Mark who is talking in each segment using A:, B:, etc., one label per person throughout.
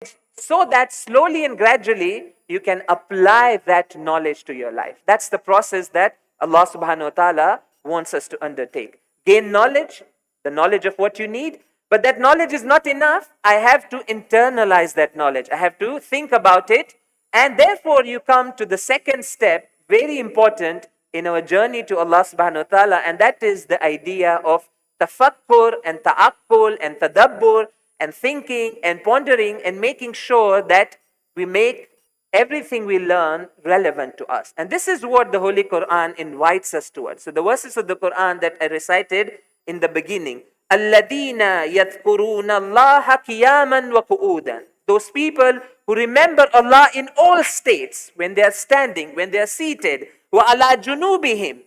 A: knowledge so that slowly and gradually you can apply that knowledge to your life. That's the process that Allah subhanahu wa ta'ala wants us to undertake. Gain knowledge, the knowledge of what you need, but that knowledge is not enough. I have to internalize that knowledge. I have to think about it. And therefore you come to the second step, very important in our journey to Allah subhanahu wa ta'ala, and that is the idea of tafakkur and ta'akkul and tadabbur and thinking and pondering and making sure that we make everything we learn relevant to us. And this is what the Holy Quran invites us towards. So the verses of the Quran that I recited in the beginning, الَّذِينَ يَذْكُرُونَ اللَّهَ قِيَامًا وَقُعُودًا. Those people who remember Allah in all states, when they are standing, when they are seated, وَعَلَى جُنُوبِهِمْ,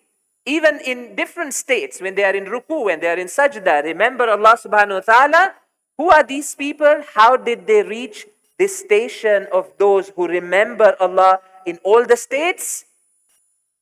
A: even in different states, when they are in ruku, when they are in sajda, remember Allah subhanahu wa ta'ala. Who are these people? How did they reach this station of those who remember Allah in all the states?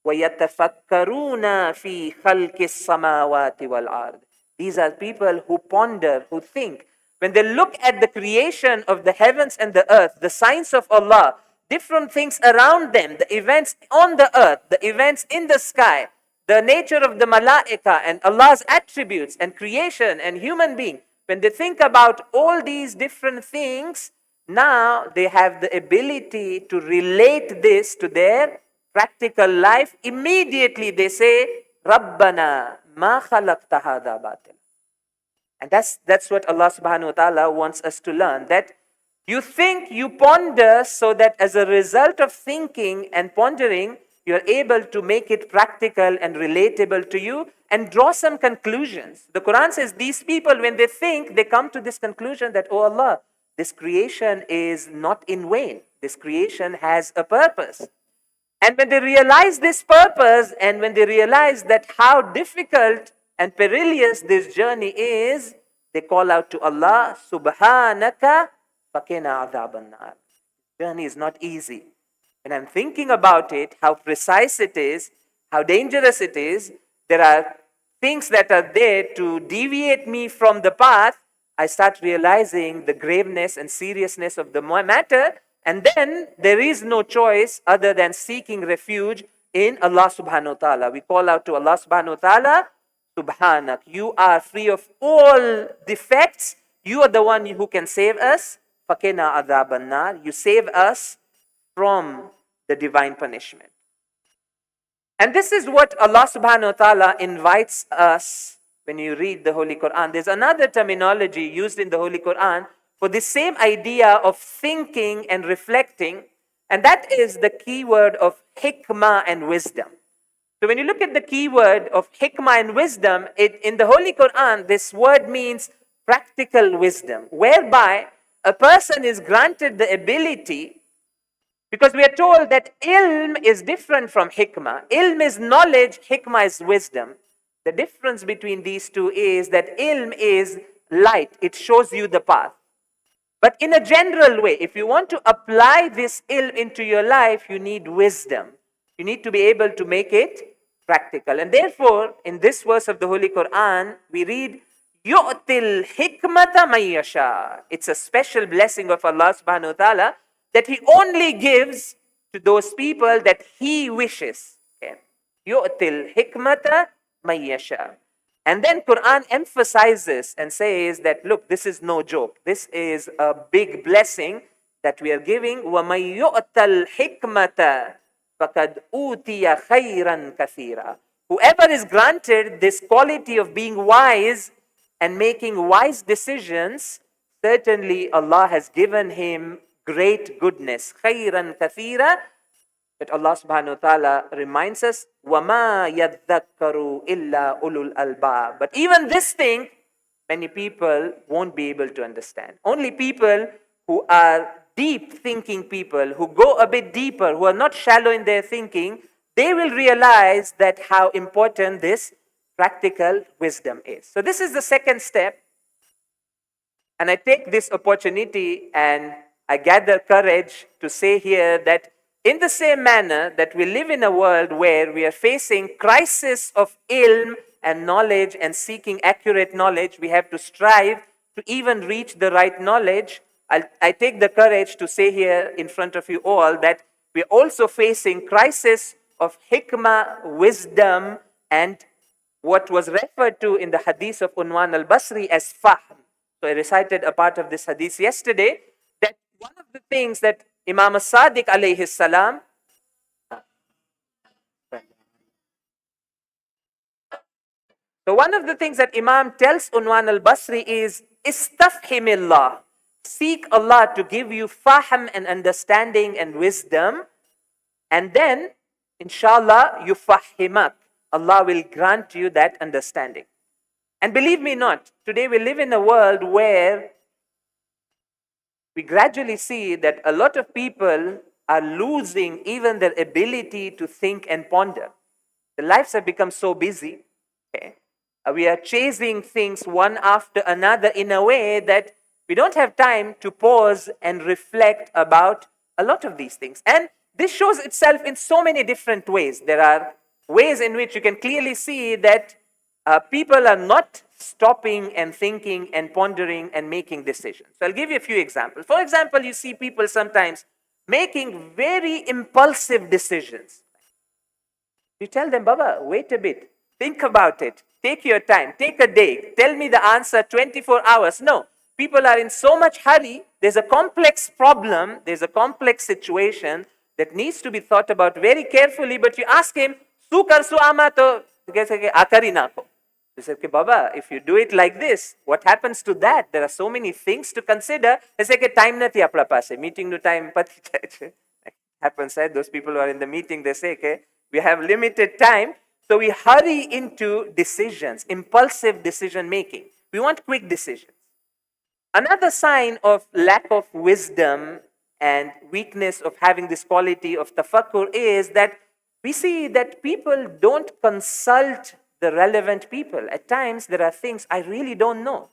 A: وَيَتَفَكَّرُونَ فِي خَلْقِ السَّمَاوَاتِ وَالْأَرْضِ. These are people who ponder, who think. When they look at the creation of the heavens and the earth, the signs of Allah, different things around them, the events on the earth, the events in the sky, the nature of the malaika and Allah's attributes and creation and human being, when they think about all these different things, now they have the ability to relate this to their practical life. Immediately they say, Rabbana ma khalaqta hadha batil. And that's what Allah subhanahu wa ta'ala wants us to learn. That you think, you ponder, so that as a result of thinking and pondering, you're able to make it practical and relatable to you and draw some conclusions. The Quran says these people, when they think, they come to this conclusion that, oh Allah, this creation is not in vain. This creation has a purpose. And when they realize this purpose, and when they realize that how difficult and perilous this journey is, they call out to Allah, Subhanaka faqina adhaban nar. Journey is not easy. When I'm thinking about it, how precise it is, how dangerous it is, there are things that are there to deviate me from the path, I start realizing the graveness and seriousness of the matter, and then there is no choice other than seeking refuge in Allah subhanahu wa ta'ala. We call out to Allah subhanahu wa ta'ala, Subhanak, you are free of all defects. You are the one who can save us. Faqina adhaban nar. You save us from the divine punishment. And this is what Allah subhanahu wa ta'ala invites us when you read the Holy Quran. There's another terminology used in the Holy Quran for the same idea of thinking and reflecting, and that is the key word of hikmah and wisdom. So when you look at the key word of hikmah and wisdom, in the Holy Quran, this word means practical wisdom, whereby a person is granted the ability, because we are told that ilm is different from hikmah. Ilm is knowledge, hikmah is wisdom. The difference between these two is that ilm is light. It shows you the path. But in a general way, if you want to apply this ilm into your life, you need wisdom. You need to be able to make it practical. And therefore, in this verse of the Holy Quran, we read, يُؤْتِي الْحِكْمَةَ مَنْ يَشَاءُ. It's a special blessing of Allah subhanahu wa ta'ala that He only gives to those people that He wishes. يُؤْتِي الْحِكْمَةَ مَنْ يَشَاءُ. And then Quran emphasizes and says that, look, this is no joke. This is a big blessing that we are giving. وَمَنْ يُؤْتَ الْحِكْمَةَ فَقَدْ أُوتِيَ خَيْرًا كَثِيرًا. Whoever is granted this quality of being wise and making wise decisions, certainly Allah has given him great goodness. خَيْرًا كَثِيرًا. But Allah subhanahu wa ta'ala reminds us, وَمَا يَذَّكَّرُ إِلَّا أُولُو الْأَلْبَابِ. But even this thing, many people won't be able to understand. Only people who are deep thinking people, who go a bit deeper, who are not shallow in their thinking, they will realize that how important this practical wisdom is. So this is the second step. And I take this opportunity and I gather courage to say here that in the same manner that we live in a world where we are facing crisis of ilm and knowledge and seeking accurate knowledge, we have to strive to even reach the right knowledge. I take the courage to say here in front of you all that we're also facing crisis of hikmah, wisdom, and what was referred to in the hadith of Unwan al-Basri as fahm. So I recited a part of this hadith yesterday, that one of the things that Imam as-Sadiq alayhi salam, so one of the things that Imam tells Unwan al-Basri is, istafhimillah, seek Allah to give you fahm and understanding and wisdom, and then, inshallah, yufahimak, Allah will grant you that understanding. And believe me not, today we live in a world where we gradually see that a lot of people are losing even their ability to think and ponder. Their lives have become so busy. Okay? We are chasing things one after another in a way that we don't have time to pause and reflect about a lot of these things. And this shows itself in so many different ways. There are ways in which you can clearly see that people are not stopping and thinking and pondering and making decisions. So I'll give you a few examples. For example, you see people sometimes making very impulsive decisions. You tell them, Baba, wait a bit, think about it, take your time, take a day, tell me the answer 24 hours. No, people are in so much hurry. There's a complex problem, there's a complex situation that needs to be thought about very carefully, but you ask him, Su karsu ama to akari na ko. He said, okay, Baba, if you do it like this, what happens to that? There are so many things to consider. He said, time nathi apna paase, meeting no time pati jai. Happens, right? Those people who are in the meeting, they say, okay, we have limited time, so we hurry into decisions, impulsive decision making. We want quick decisions. Another sign of lack of wisdom and weakness of having this quality of tafakkur is that we see that people don't consult the relevant people. At times, there are things I really don't know.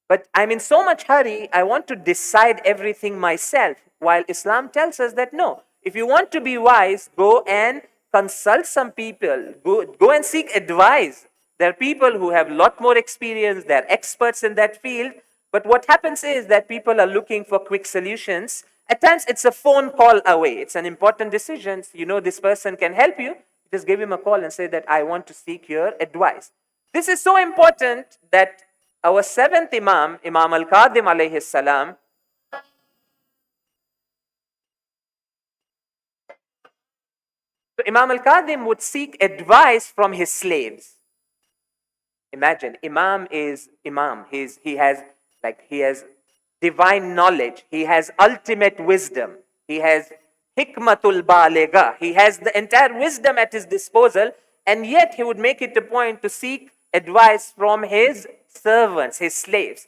A: But I'm in so much hurry, I want to decide everything myself. While Islam tells us that no, if you want to be wise, go and consult some people. Go and seek advice. There are people who have a lot more experience. They're experts in that field. But what happens is that people are looking for quick solutions. At times, it's a phone call away. It's an important decision. You know this person can help you. Just give him a call and say that I want to seek your advice. This is so important that our seventh Imam, Imam al-Kazim alayhi salam, so Imam al-Kazim would seek advice from his slaves. Imagine, Imam is Imam. He has divine knowledge. He has ultimate wisdom. He has hikmatul baligha. He has the entire wisdom at his disposal, and yet he would make it a point to seek advice from his servants, his slaves.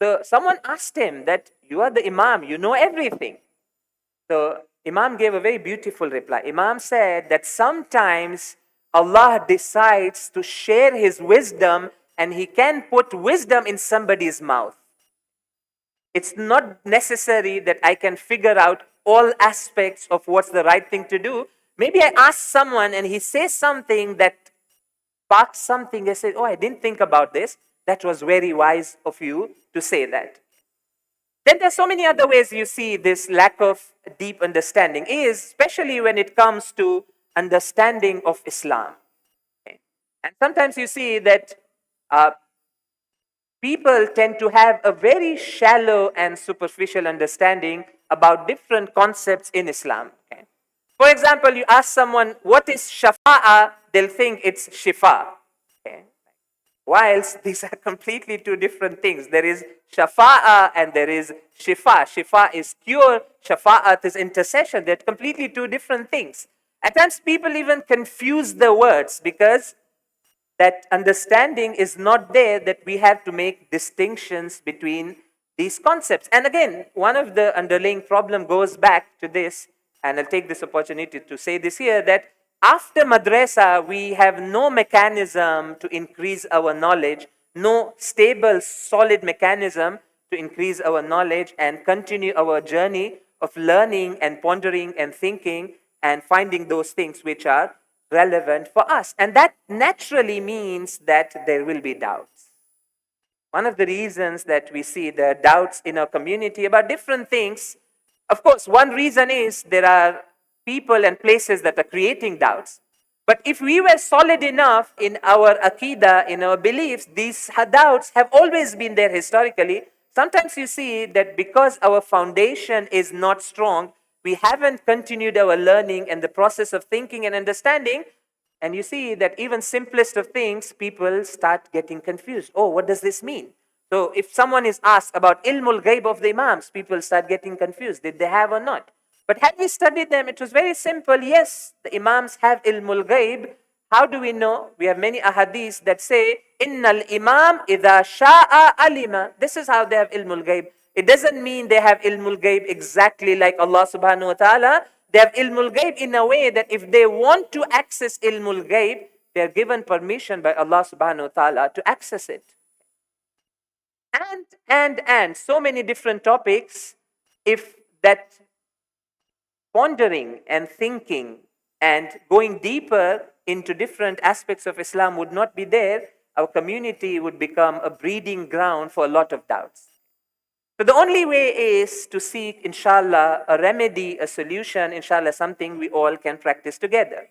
A: So someone asked him that, you are the Imam, you know everything. So Imam gave a very beautiful reply. Imam said that sometimes Allah decides to share his wisdom and he can put wisdom in somebody's mouth. It's not necessary that I can figure out all aspects of what's the right thing to do. Maybe I ask someone and he says something that sparks something. I say, oh, I didn't think about this. That was very wise of you to say that. Then there's so many other ways you see this lack of deep understanding is, especially when it comes to understanding of Islam. Okay. And sometimes you see that people tend to have a very shallow and superficial understanding about different concepts in Islam. Okay. For example, you ask someone, what is shafa'ah? They'll think it's shifa. Okay. Whilst these are completely two different things. There is shafa'ah and there is shifa. Shifa is cure, shafa'at is intercession. They're completely two different things. At times people even confuse the words because that understanding is not there, that we have to make distinctions between these concepts. And again, one of the underlying problem goes back to this, and I'll take this opportunity to say this here, that after madrasa, we have no mechanism to increase our knowledge, no stable, solid mechanism to increase our knowledge and continue our journey of learning and pondering and thinking and finding those things which are relevant for us. And that naturally means that there will be doubts. One of the reasons that we see the doubts in our community about different things, of course, one reason is there are people and places that are creating doubts. But if we were solid enough in our aqidah, in our beliefs, these doubts have always been there historically. Sometimes you see that because our foundation is not strong, we haven't continued our learning and the process of thinking and understanding. And you see that even simplest of things, people start getting confused. Oh, what does this mean? So if someone is asked about ilmul ghaib of the imams, people start getting confused. Did they have or not? But had we studied them, it was very simple. Yes, the imams have ilmul ghaib. How do we know? We have many ahadith that say, Innal imam idha sha'a alima. This is how they have ilmul ghaib. It doesn't mean they have ilmul ghaib exactly like Allah subhanahu wa ta'ala. They have ilmul ghaib in a way that if they want to access ilmul ghaib, they are given permission by Allah subhanahu wa ta'ala to access it. And so many different topics. If that pondering and thinking and going deeper into different aspects of Islam would not be there, our community would become a breeding ground for a lot of doubts. So the only way is to seek, inshallah, a remedy, a solution, inshallah, something we all can practice together.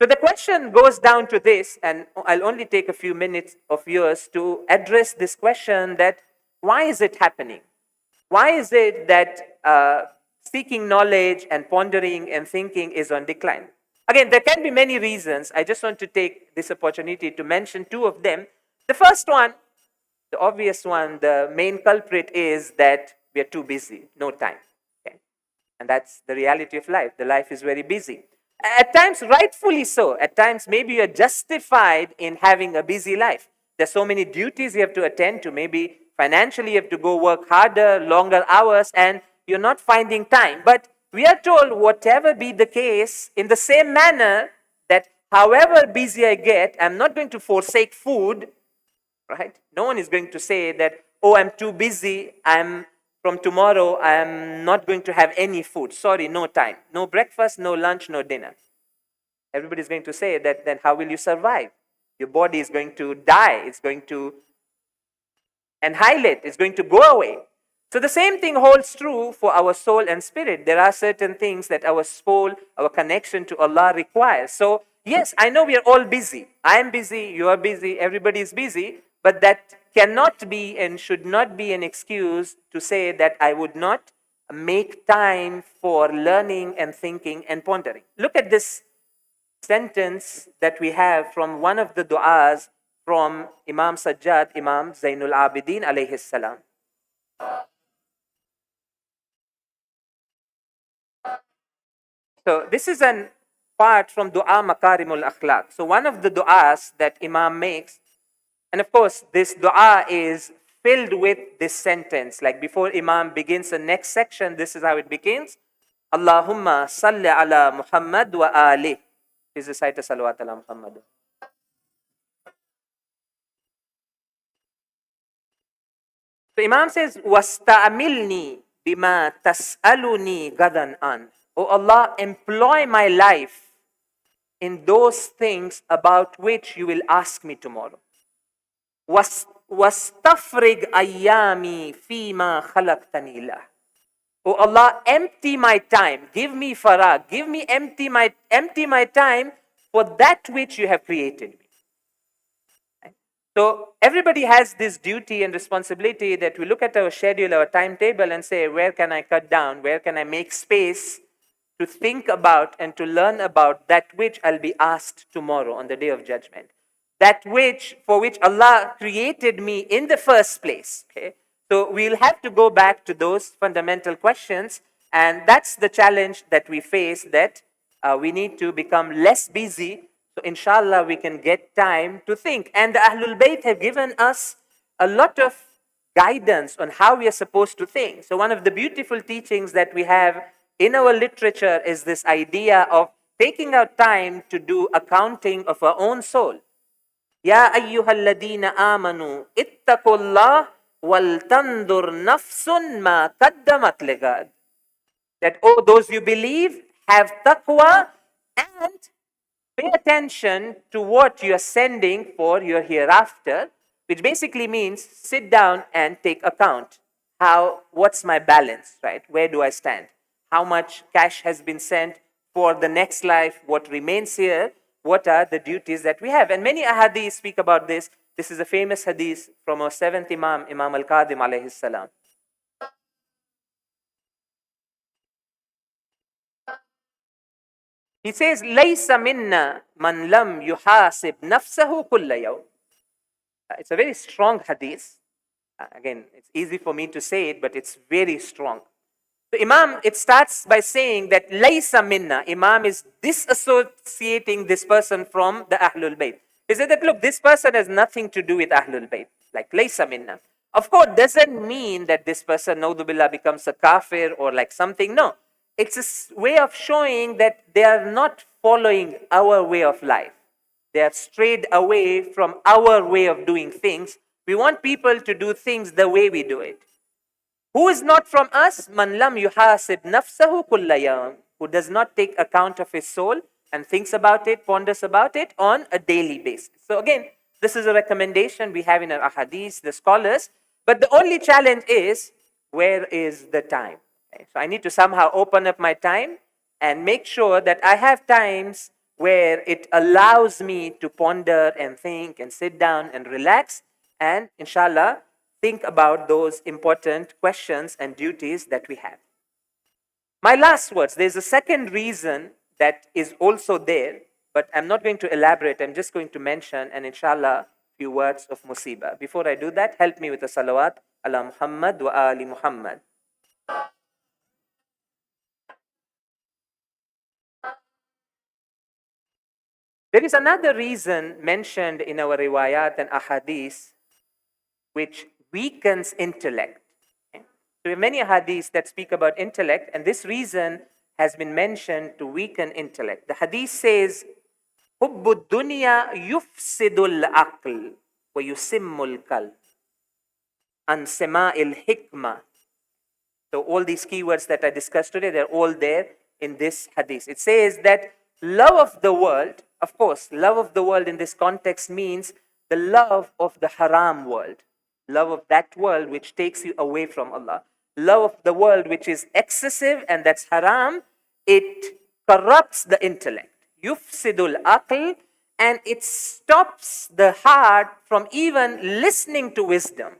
A: So the question goes down to this, and I'll only take a few minutes of yours to address this question, that why is it happening? Why is it that seeking knowledge and pondering and thinking is on decline? Again, there can be many reasons. I just want to take this opportunity to mention two of them. The first one, the obvious one, the main culprit is that we are too busy, no time. Okay? And that's the reality of life. The life is very busy. At times, rightfully so. At times, maybe you are justified in having a busy life. There's so many duties you have to attend to. Maybe financially you have to go work harder, longer hours, and you're not finding time. But we are told, whatever be the case, in the same manner that however busy I get, I'm not going to forsake food, right? No one is going to say that, oh, I'm too busy, from tomorrow, I'm not going to have any food. Sorry, no time. No breakfast, no lunch, no dinner. Everybody's going to say that, then how will you survive? Your body is going to die. It's going to annihilate. It's going to go away. So the same thing holds true for our soul and spirit. There are certain things that our soul, our connection to Allah requires. So yes, I know we are all busy. I am busy, you are busy, everybody is busy. But that cannot be and should not be an excuse to say that I would not make time for learning and thinking and pondering. Look at this sentence that we have from one of the du'as from Imam Sajjad, Imam Zainul Abidin alayhi salam. So this is an part from Dua Makarimul Akhlaq. So one of the du'as that Imam makes, and of course, this dua is filled with this sentence. Like before Imam begins the next section, this is how it begins. Allahumma salli ala Muhammad wa ali. Please recite a salawat ala Muhammad. So Imam says, wasta'amilni bima tas'aluni gadan an. Oh Allah, employ my life in those things about which you will ask me tomorrow. وَاسْتَفْرِغْ أَيَّامِي فِي مَا خَلَقْتَنِي لَهُ. Oh Allah, empty my time. Give me faragh. Give me empty my time for that which you have created me. So everybody has this duty and responsibility that we look at our schedule, our timetable, and say, where can I cut down? Where can I make space to think about and to learn about that which I'll be asked tomorrow on the day of judgment? That which, for which Allah created me in the first place. Okay? So we'll have to go back to those fundamental questions, and that's the challenge that we face, that we need to become less busy, so inshallah we can get time to think. And the Ahlul Bayt have given us a lot of guidance on how we are supposed to think. So one of the beautiful teachings that we have in our literature is this idea of taking out time to do accounting of our own soul. Ya ayyuhalladina amanu ittaqullah wal tandur nafsun ma qaddamat ligad. That, oh, those you believe, have taqwa and pay attention to what you are sending for your hereafter. which basically means sit down and take account. What's my balance, right? Where do I stand? How much cash has been sent for the next life? What remains here? What are the duties that we have? And many ahadith speak about this. This is a famous hadith from our seventh Imam, Imam al-Kazim alayhi salam. He says, لَيْسَ مِنَّا مَنْ لَمْ يُحَاسِبْ نَفْسَهُ كُلَّ يَوْمٍ. It's a very strong hadith. Again, it's easy for me to say it, but it's very strong. So Imam, it starts by saying that laysa minna. Imam is disassociating this person from the Ahlul Bayt. He said that, look, this person has nothing to do with Ahlul Bayt. Like, laysa minna. Of course, doesn't mean that this person, naudhu billah, becomes a kafir or like something. No. It's a way of showing that they are not following our way of life. They have strayed away from our way of doing things. We want people to do things the way we do it. Who is not from us? Man lam yuhasib nafsahu kulla yawm. Who does not take account of his soul and thinks about it, ponders about it on a daily basis. So again, this is a recommendation we have in our ahadith, the scholars. But the only challenge is, where is the time? Okay, so I need to somehow open up my time and make sure that I have times where it allows me to ponder and think and sit down and relax and inshallah think about those important questions and duties that we have. My last words, there's a second reason that is also there, but I'm not going to elaborate. I'm just going to mention and inshallah few words of musibah. Before I do that, help me with a salawat ala Muhammad wa ali Muhammad. There is another reason mentioned in our riwayat and ahadith which weakens intellect. Okay? So there are many hadiths that speak about intellect, and this reason has been mentioned to weaken intellect. The hadith says, حُبُّ الدُّنْيَا يُفْسِدُ الْعَقْلِ وَيُسِمُّ الْقَلْبِ عَنْ سَمَاءِ الْحِكْمَةِ. So all these keywords that I discussed today, they're all there in this hadith. It says that love of the world, of course, love of the world in this context means the love of the haram world. Love of that world which takes you away from Allah. Love of the world which is excessive and that's haram, it corrupts the intellect. Yufsidul aql, and it stops the heart from even listening to wisdom.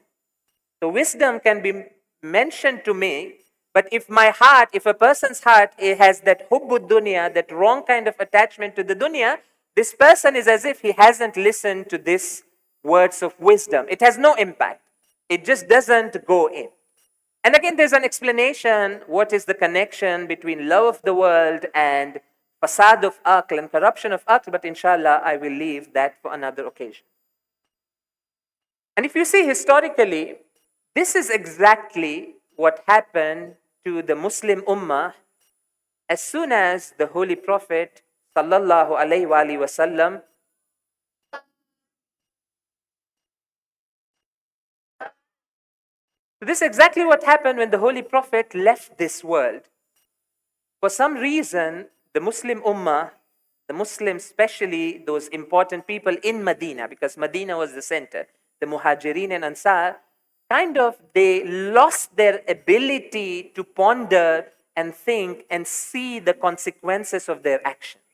A: So wisdom can be mentioned to me, but if my heart, if a person's heart has that hubbud dunya, that wrong kind of attachment to the dunya, this person is as if he hasn't listened to this words of wisdom. It has no impact. It just doesn't go in. And again, there's an explanation. What is the connection between love of the world and fasad of aql and corruption of aql? But inshallah, I will leave that for another occasion. And if you see historically, this is exactly what happened to the Muslim Ummah as soon as the Holy Prophet sallallahu alaihi wasallam So this is exactly what happened when the Holy Prophet left this world. For some reason, the Muslim Ummah, the Muslims, especially those important people in Medina, because Medina was the center, the Muhajirin and Ansar, kind of they lost their ability to ponder and think and see the consequences of their actions.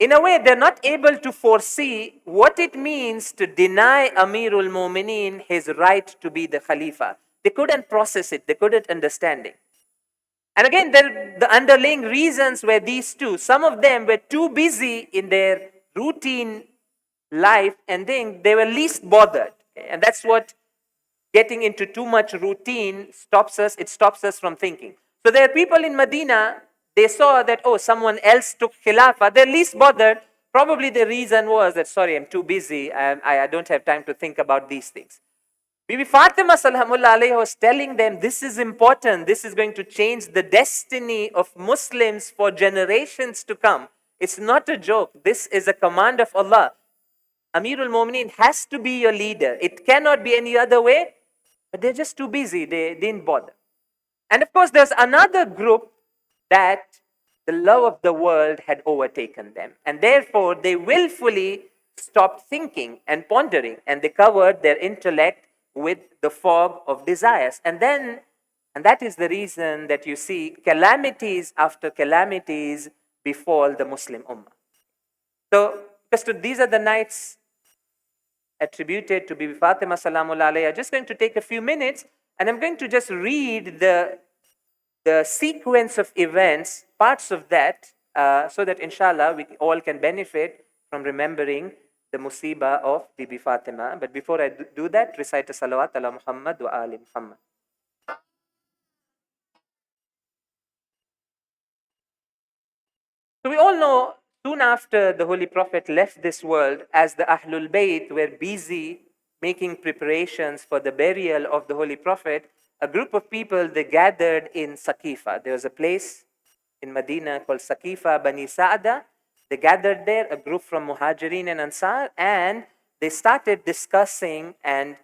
A: In a way, they're not able to foresee what it means to deny Amirul Mu'mineen his right to be the Khalifa. They couldn't process it. They couldn't understand it. And again, the underlying reasons were these two. Some of them were too busy in their routine life and then they were least bothered. And that's what getting into too much routine stops us. It stops us from thinking. So there are people in Medina, they saw that, oh, someone else took Khilafah. They're least bothered. Probably the reason was that, sorry, I'm too busy. I don't have time to think about these things. Bibi Fatimah salamullah alayha was telling them, this is important. This is going to change the destiny of Muslims for generations to come. It's not a joke. This is a command of Allah. Amirul Mu'mineen has to be your leader. It cannot be any other way. But they're just too busy. They didn't bother. And of course, there's another group that the love of the world had overtaken them. And therefore, they willfully stopped thinking and pondering, and they covered their intellect with the fog of desires. And that is the reason that you see calamities after calamities befall the Muslim Ummah. So, these are the nights attributed to Bibi Fatimah Salamullah alayha. I'm just going to take a few minutes and I'm going to just read the sequence of events, parts of that, so that inshallah we all can benefit from remembering the musibah of Bibi Fatima. But before I do that, recite a salawat ala Muhammad wa ali Muhammad. So we all know soon after the Holy Prophet left this world, as the Ahlul Bayt were busy making preparations for the burial of the Holy Prophet, a group of people, they gathered in Saqifa. There was a place in Medina called Saqifa Bani Sa'ada. They gathered there, a group from Muhajirin and Ansar, and they started discussing and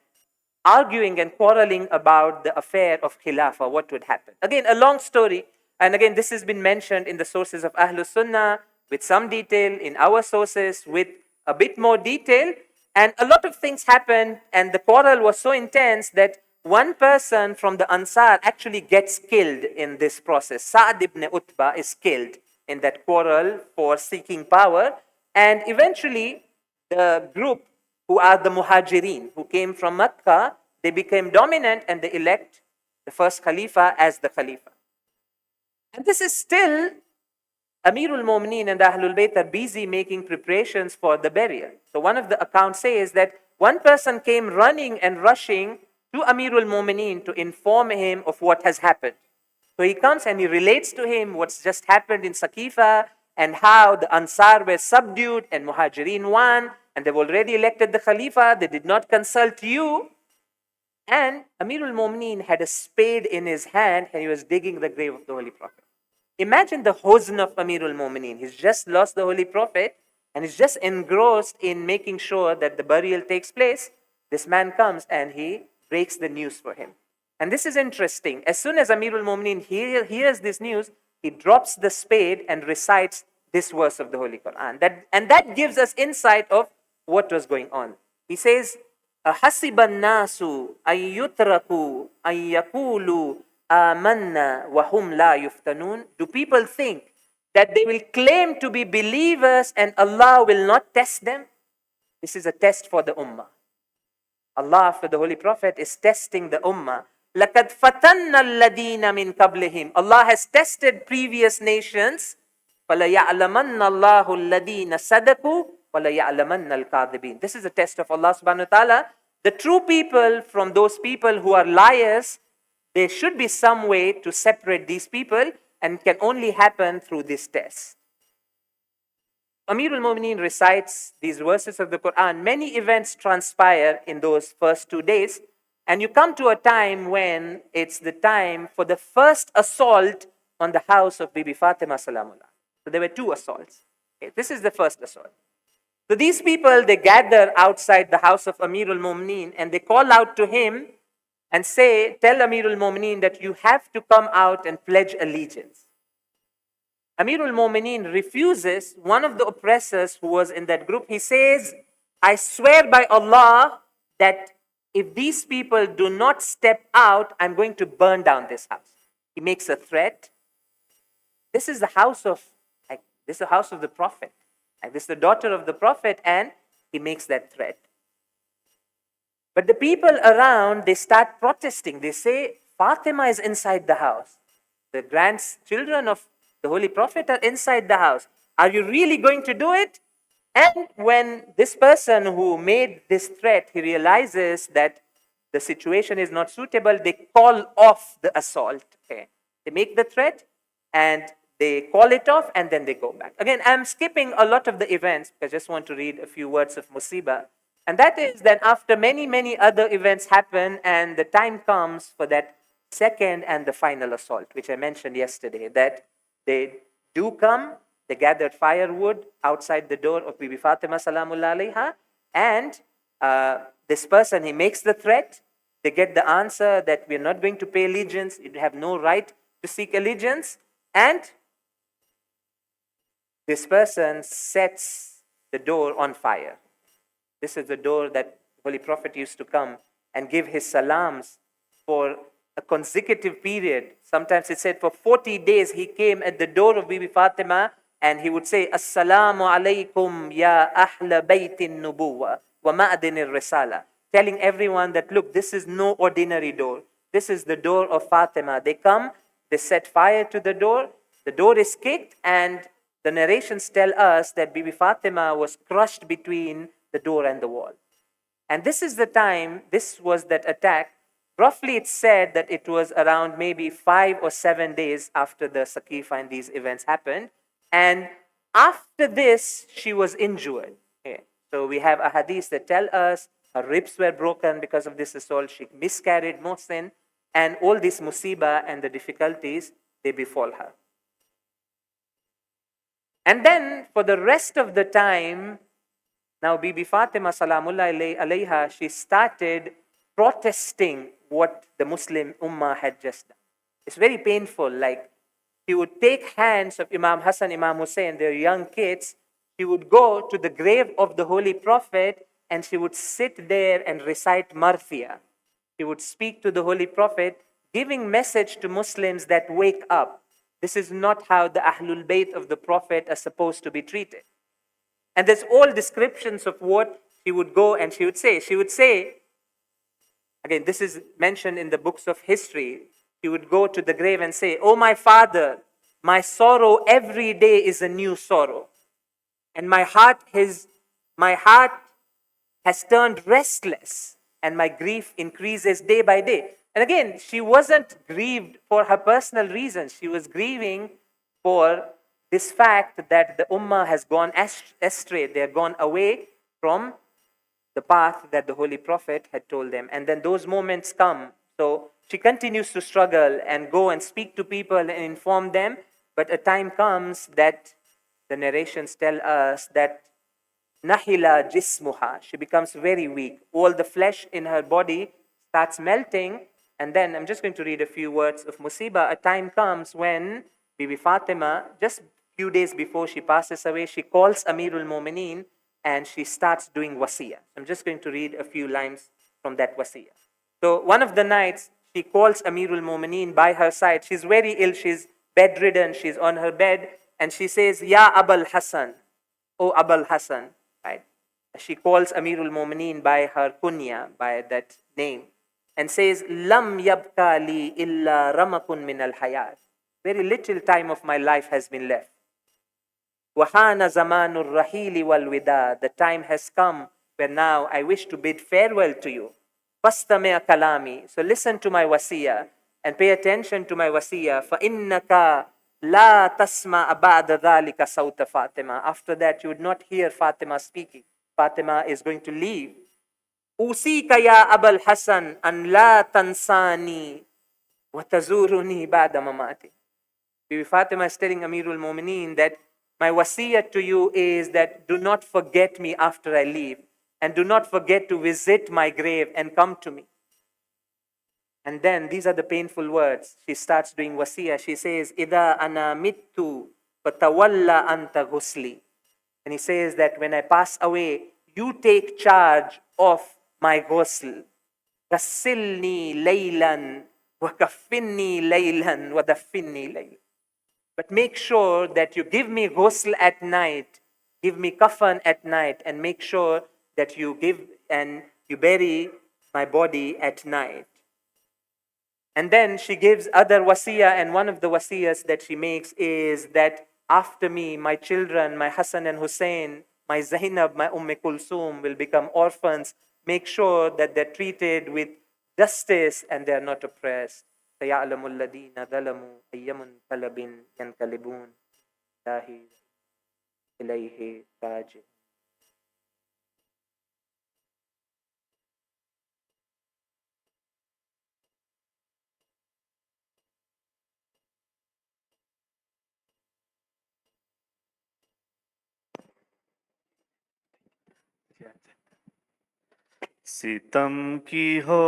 A: arguing and quarreling about the affair of Khilafah, what would happen. Again, a long story. And again, this has been mentioned in the sources of Ahlus Sunnah with some detail, in our sources with a bit more detail. And a lot of things happened, and the quarrel was so intense that one person from the Ansar actually gets killed in this process. Sa'd ibn Utbah is killed in that quarrel for seeking power. And eventually, the group who are the Muhajirin, who came from Makkah, they became dominant and they elect the first Khalifa as the Khalifa. And this is still Amirul Mu'mineen and the Ahlul Bayt are busy making preparations for the burial. So one of the accounts says that one person came running and rushing to Amirul Mu'mineen to inform him of what has happened. So he comes and he relates to him what's just happened in Saqifa and how the Ansar were subdued and Muhajirin won and they've already elected the Khalifa. They did not consult you. And Amirul Mu'mineen had a spade in his hand and he was digging the grave of the Holy Prophet. Imagine the huzn of Amirul Mu'mineen. He's just lost the Holy Prophet and he's just engrossed in making sure that the burial takes place. This man comes and he breaks the news for him. And this is interesting. As soon as Amirul Mu'mineen hears this news, he drops the spade and recites this verse of the Holy Quran. That gives us insight of what was going on. He says, أَحَسِبَ النَّاسُ أَن يُتْرَكُوا أَن يَقُولُوا آمَنَّا وَهُمْ لَا يُفْتَنُونَ. Do people think that they will claim to be believers and Allah will not test them? This is a test for the Ummah. Allah, after the Holy Prophet, is testing the Ummah. لَقَدْ فَتَنَّ الَّذِينَ مِنْ قَبْلِهِمْ. Allah has tested previous nations. فَلَيَعْلَمَنَّ اللَّهُ الَّذِينَ صَدَقُوا وَلَيَعْلَمَنَّ الْكَاذِبِينَ. This is a test of Allah subhanahu wa ta'ala. The true people from those people who are liars, there should be some way to separate these people and can only happen through this test. Amirul Mu'mineen recites these verses of the Quran. Many events transpire in those first 2 days. And you come to a time when it's the time for the first assault on the house of Bibi Fatimah Salamullah. So there were 2 assaults. Okay, this is the first assault. So these people, they gather outside the house of Amirul Mu'mineen and they call out to him and say, tell Amirul Mu'mineen that you have to come out and pledge allegiance. Amirul Mu'mineen refuses. One of the oppressors who was in that group, he says, I swear by Allah that if these people do not step out, I'm going to burn down this house. He makes a threat. This is the house of the Prophet. This is the daughter of the Prophet, and he makes that threat. But the people around, they start protesting. They say, Fatima is inside the house. The grandchildren of the Holy Prophet are inside the house. Are you really going to do it? And when this person who made this threat, he realizes that the situation is not suitable, they call off the assault. Okay. They make the threat and they call it off and then they go back. Again, I'm skipping a lot of the events because I just want to read a few words of musibah. And that is that after many, many other events happen and the time comes for that second and the final assault, which I mentioned yesterday, that they do come. They gathered firewood outside the door of Bibi Fatimah Salamullah alayha. And this person, he makes the threat. They get the answer that we're not going to pay allegiance. You have no right to seek allegiance. And this person sets the door on fire. This is the door that Holy Prophet used to come and give his salams for a consecutive period. Sometimes it said for 40 days he came at the door of Bibi Fatimah and he would say, Assalamu alaikum ya ahla baytin nubuwa wa ma'adin risala. Telling everyone that, look, this is no ordinary door. This is the door of Fatima. They come, they set fire to the door is kicked, and the narrations tell us that Bibi Fatima was crushed between the door and the wall. And this is the time, this was that attack. Roughly it's said that it was around maybe 5 or 7 days after the Saqifa and these events happened. And after this, she was injured. Okay. So we have a hadith that tell us her ribs were broken because of this assault. She miscarried, Mohsin, and all this musibah and the difficulties, they befall her. And then for the rest of the time, now Bibi Fatima Salamullah alayha, she started protesting what the Muslim Ummah had just done. It's very painful. Like, she would take hands of Imam Hassan, Imam Hussein, their young kids. She would go to the grave of the Holy Prophet and she would sit there and recite Marthia. She would speak to the Holy Prophet, giving message to Muslims that wake up. This is not how the Ahlul Bayt of the Prophet are supposed to be treated. And there's all descriptions of what she would go and she would say. She would say, again, this is mentioned in the books of history. She would go to the grave and say, oh, my father, my sorrow every day is a new sorrow. And my heart has turned restless and my grief increases day by day. And again, she wasn't grieved for her personal reasons. She was grieving for this fact that the Ummah has gone astray. They have gone away from the path that the Holy Prophet had told them. And then those moments come. So she continues to struggle and go and speak to people and inform them. But a time comes that the narrations tell us that nahila jismuha, she becomes very weak. All the flesh in her body starts melting. And then I'm just going to read a few words of musibah. A time comes when Bibi Fatima, just few days before she passes away, she calls Amirul Mu'mineen and she starts doing wasiyah. I'm just going to read a few lines from that wasiyah. So one of the nights, she calls Amirul Mu'mineen by her side. She's very ill. She's bedridden. She's on her bed. And she says, Ya Abul Hassan, O Abul Hassan. Right? She calls Amirul Mu'mineen by her kunya, by that name. And says, Lam yabka li illa ramakun min al-hayat. Very little time of my life has been left. Wahana zamanur rahili wal wida. The time has come where now I wish to bid farewell to you. Fastami' kalami. So listen to my wasiyah and pay attention to my wasiyah. Fa innaka la tasma ba'da dhalika sawta Fatima. After that, you would not hear Fatima speaking. Fatima is going to leave. Usika ya Abul Hasan an la tansani wa tazuruni ba'da mamati. Bibi Fatima is telling Amirul Mu'mineen that my wasiyah to you is that do not forget me after I leave. And do not forget to visit my grave and come to me. And then these are the painful words. She starts doing wasiyah. She says, Ida ana mittu fatawalla anta ghusli. And he says that when I pass away, you take charge of my ghusl. Kassilni laylan wa kaffinni laylan wa daffinni laylan. But make sure that you give me ghusl at night, give me kafan at night, and make sure that you give and you bury my body at night. And then she gives other wasiyah, and one of the wasiyahs that she makes is that after me, my children, my Hassan and Hussein, my Zainab, my Kulsum will become orphans. Make sure that they're treated with justice and they're not oppressed. سَيَعْلَمُ الَّذِينَ ظَلَمُوا أَيَّمُنْ قَلَبٍ يَنْقَلِبُونَ إِلَيْهِ راجعون.
B: सितम की हो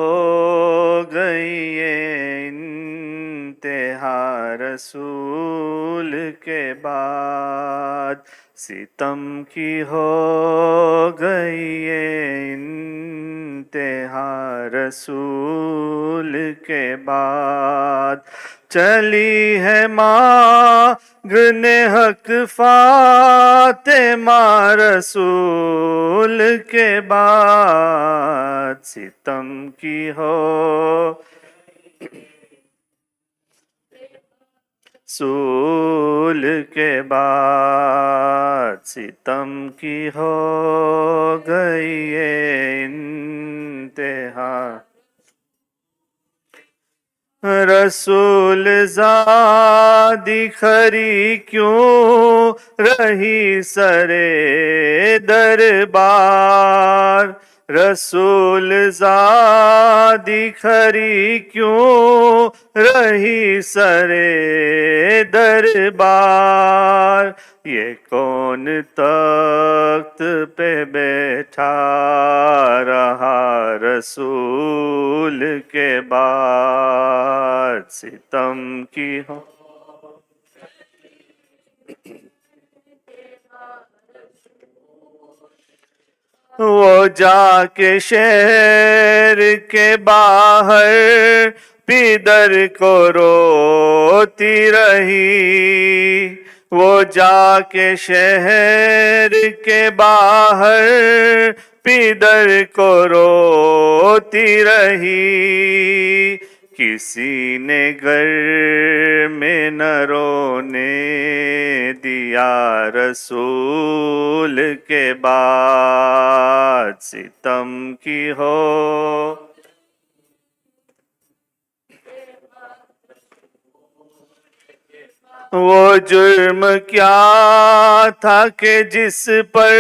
B: गई ये इंतहा रसूल के बाद, सितम की हो गई ये رسول کے بعد چلی ہے مانگن حق فاطمہ رسول کے بعد ستم کی ہو رسول کے بعد ستم کی ہو گئی ہے انتہا رسول زادی کھری کیوں رہی سرے دربار رسول زادی کھری کیوں رہی سرے دربار یہ کون تخت پہ بیٹھا رہا رسول کے بعد ستم کی ہو وہ جا کے شہر کے باہر پیدر کو روتی رہی وہ جا کے شہر کے باہر پیدر کو روتی رہی کسی نے گھر میں نہ رونے دیا رسول کے بعد ستم کی ہو وہ جرم کیا تھا کہ جس پر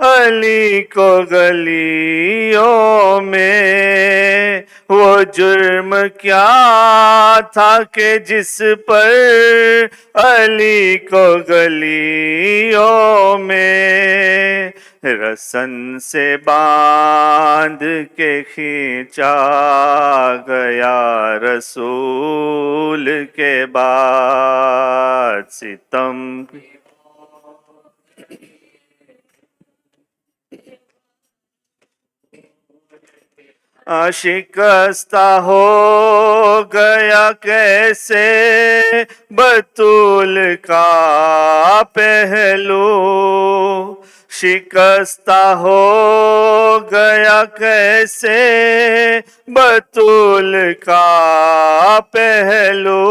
B: علی کو گلیوں میں وہ جرم کیا تھا کہ جس پر علی کو گلیوں میں رسن سے باندھ کے کھینچا گیا رسول کے بعد ستم شکستہ ہو گیا کیسے بطول کا پہلو شکستہ ہو گیا کیسے بطول کا پہلو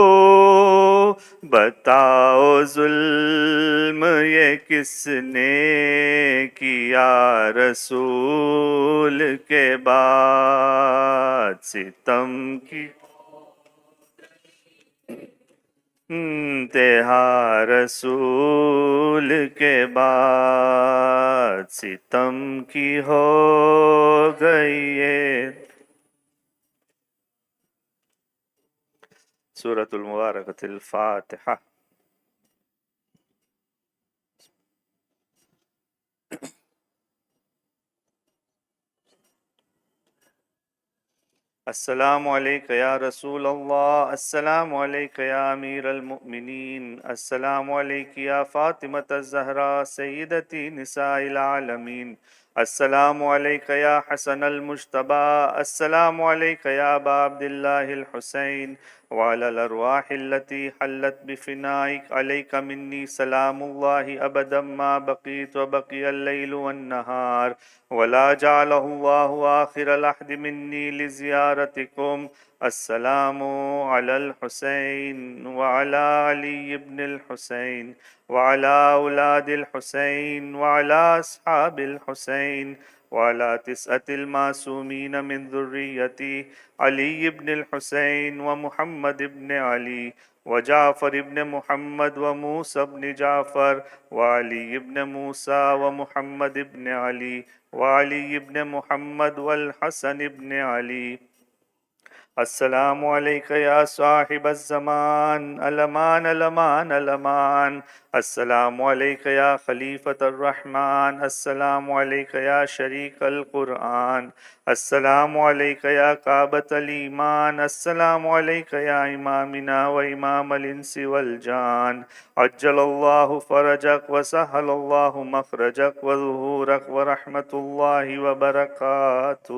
B: بتاؤ ظلم یہ کس نے کیا رسول کے بعد ستم کی انتہا رسول کے بعد ستم کی ہو گئی ہے سورۃ المبارکۃ الفاتحہ السلام علیکم یا رسول اللہ السلام علیکم یا امیر المؤمنین السلام علیکم یا فاطمۃ الزہراء سیدتی نساء العالمین السلام علیکم یا حسن المجتبی السلام علیکم یا ابا عبداللہ الحسین وعلی الارواح التي حلت بفنائک علیک منی سلام اللہ ابدا ما بقیت وبقی اللیل والنہار ولا جعلہ اللہ آخر العہد منی لزیارتکم السلام علی الحسین وعلی علی ابن الحسین وعلی اولاد الحسین وعلی اصحاب الحسین وعلى 9 المعصومين من ذريتي علي بن الحسين ومحمد بن علي وجعفر بن محمد وموسى بن جعفر وعلي بن موسى ومحمد بن علي وعلي بن محمد والحسن بن علي السلام علیکم یا صاحب الزمان الامان الامان الامان السلام علیکم یا خلیفۃ الرحمن السلام علیکم یا شریک القرآن السلام علیکم یا کعبۃ الایمان السلام علیکم یا امامنا و امام الانس والجان عجل اللہ فرجک وسہل اللہ مخرجک وظہورک ورحمۃ اللہ وبرکاتہ